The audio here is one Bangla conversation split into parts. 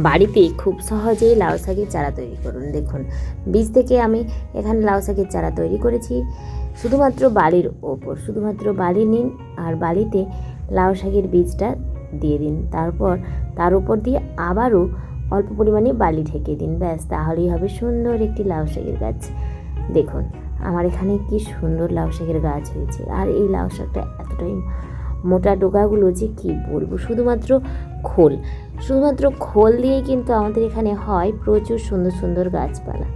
বাড়িতে খুব সহজেই লাউ শাকের চারা তৈরি করুন। দেখুন, বীজ থেকে আমি এখানে লাউ শাকের চারা তৈরি করেছি। শুধুমাত্র বালির ওপর শুধুমাত্র বালি নিন আর বালিতে লাউ শাকের বীজটা দিয়ে দিন। তারপর তার উপর দিয়ে আবারও অল্প পরিমাণে বালি ঢেকে দিন। ব্যাস, তাহলেই হবে সুন্দর একটি লাউ শাকের গাছ। দেখুন আমার এখানে কি সুন্দর লাউ শাকের গাছ হয়েছে। আর এই লাউ শাকটা এতটাই মোটা ডোকাগুলো যে কি বলবো, শুধুমাত্র খোল দিয়েই কিন্তু আমাদের এখানে হয় প্রচুর সুন্দর সুন্দর গাছপালা।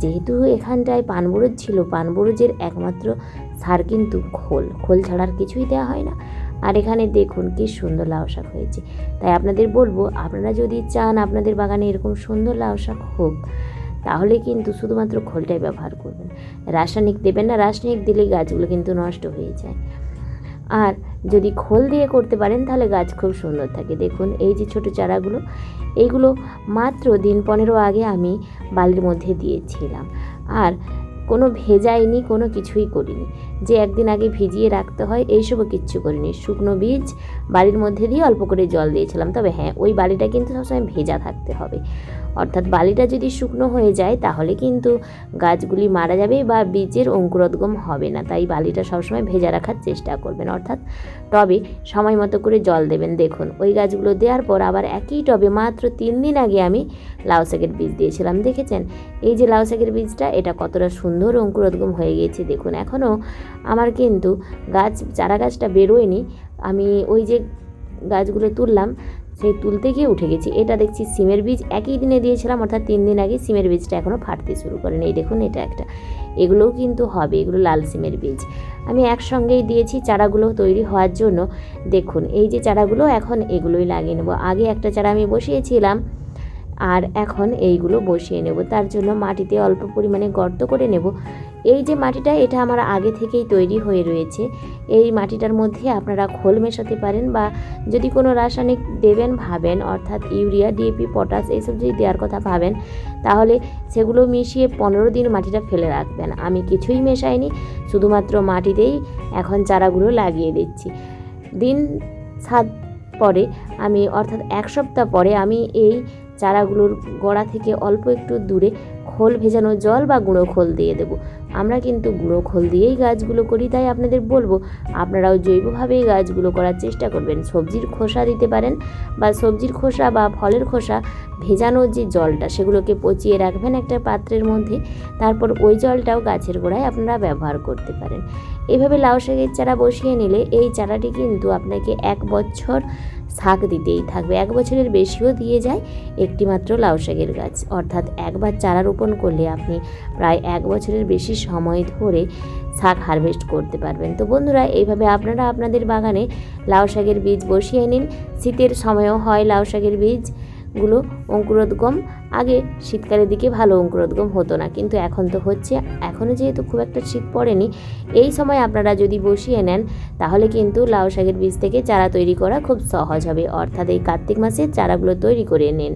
যেহেতু এখানটায় পানবরজ ছিল, পানবরজের একমাত্র সার কিন্তু খোল ছাড়া আর কিছুই দেওয়া হয় না। আর এখানে দেখুন কি সুন্দর লাউ শাক হয়েছে। তাই আপনাদের বলবো, আপনারা যদি চান আপনাদের বাগানে এরকম সুন্দর লাউ শাক হোক, তাহলে কিন্তু শুধুমাত্র খোলটাই ব্যবহার করবেন, রাসায়নিক দেবেন না। রাসায়নিক দিলে গাছগুলো কিন্তু নষ্ট হয়ে যায়। আর যদি খোল দিয়ে করতে পারেন তাহলে গাছ খুব সুন্দর থাকে। দেখুন এই যে ছোটো চারাগুলো, এইগুলো মাত্র দিন 15 আগে আমি বালির মধ্যে দিয়েছিলাম। আর কোনো ভেজাইনি, কোনো কিছুই করিনি যে একদিন আগে ভিজিয়ে রাখতে হয়, এইসবও কিচ্ছু করিনি। শুকনো বীজ বালির মধ্যে দিয়ে অল্প করে জল দিয়েছিলাম। তবে হ্যাঁ, ওই বালিটা কিন্তু সবসময় ভেজা থাকতে হবে। অর্থাৎ বালিটা যদি শুকনো হয়ে যায় তাহলে কিন্তু গাছগুলি মারা যাবে বা বীজের অঙ্কুরোদ্গম হবে না। তাই বালিটা সবসময় ভেজা রাখার চেষ্টা করবেন। অর্থাৎ টবে সময় মতো করে জল দেবেন। দেখুন ওই গাছগুলো দেওয়ার পর আবার একই টবে মাত্র 3 দিন আগে আমি লাউ শাকের বীজ দিয়েছিলাম। দেখেছেন এই যে লাউ শাকের বীজটা, এটা কতটা সুন্দর অঙ্কুরোদ্গম হয়ে গিয়েছে। দেখুন এখনও আমার কিন্তু চারা গাছটা বেরোয়নি। আমি ওই যে গাছগুলো তুললাম, সেই তুলতে গিয়ে উঠে গেছি। এটা দেখছি সিমের বীজ, একই দিনে দিয়েছিলাম, অর্থাৎ 3 দিন আগে। সিমের বীজটা এখনও ফাটতে শুরু করেনি। এই দেখুন এটা একটা, এগুলোও কিন্তু হবে, এগুলো লাল সিমের বীজ। আমি একসঙ্গেই দিয়েছি চারাগুলো তৈরি হওয়ার জন্য। দেখুন এই যে চারাগুলো, এখন এগুলোই লাগিয়ে নেব। আগে একটা চারা আমি বসিয়েছিলাম আর এখন এইগুলো বসিয়ে নেব। তার জন্য মাটিতে অল্প পরিমাণে গর্ত করে নেব। এই যে মাটিটা, এটা আমার আগে থেকেই তৈরি হয়ে রয়েছে। এই মাটিটার মধ্যে আপনারা খোল মেশাতে পারেন বা যদি কোনো রাসায়নিক দেবেন ভাবেন, অর্থাৎ ইউরিয়া, ডিএপি, পটাশ এইসব যদি দেওয়ার কথা ভাবেন, তাহলে সেগুলো মিশিয়ে 15 দিন মাটিটা ফেলে রাখবেন। আমি কিছুই মেশাইনি, শুধুমাত্র মাটিতেই এখন চারাগুলো লাগিয়ে দিচ্ছি। দিন 7 পরে আমি, অর্থাৎ 1 সপ্তাহ পরে আমি এই চারাগুলোর গোড়া থেকে অল্প একটু দূরে খোল ভেজানো জল বা গুঁড়ো খোল দিয়ে দেব। আমরা কিন্তু গুঁড়ো খোল দিয়েই গাছগুলো করি। তাই আপনাদের বলবো আপনারাও জৈবভাবেই গাছগুলো করার চেষ্টা করবেন। সবজির খোসা দিতে পারেন বা সবজির খোসা বা ফলের খোসা ভেজানোর যে জলটা, সেগুলোকে পচিয়ে রাখবেন একটা পাত্রের মধ্যে। তারপর ওই জলটাও গাছের গোড়ায় আপনারা ব্যবহার করতে পারেন। এভাবে লাউ শাকের চারা বসিয়ে নিলে এই চারাটি কিন্তু আপনাকে 1 বছর শাক দিতেই থাকবে। 1 বছরের বেশিও দিয়ে যায় একটি মাত্র লাউ শাকের গাছ। অর্থাৎ একবার চারা রোপণ করলে আপনি প্রায় 1 বছরের বেশি সময় ধরে শাক হারভেস্ট করতে পারবেন। তো বন্ধুরা, এইভাবে আপনারা আপনাদের বাগানে লাউ শাকের বীজ বসিয়ে নিন। শীতের সময়ও হয় লাউ শাকের বীজগুলো অঙ্কুরোদ্গম। আগে শীতকালের দিকে ভালো অঙ্কুরোদ্গম হতো না, কিন্তু এখন তো হচ্ছে। এখনও যেহেতু খুব একটা শীত পড়েনি, এই সময় আপনারা যদি বসিয়ে নেন তাহলে কিন্তু লাউ শাকের বীজ থেকে চারা তৈরি করা খুব সহজ হবে। অর্থাৎ এই কার্তিক মাসে চারাগুলো তৈরি করে নিন।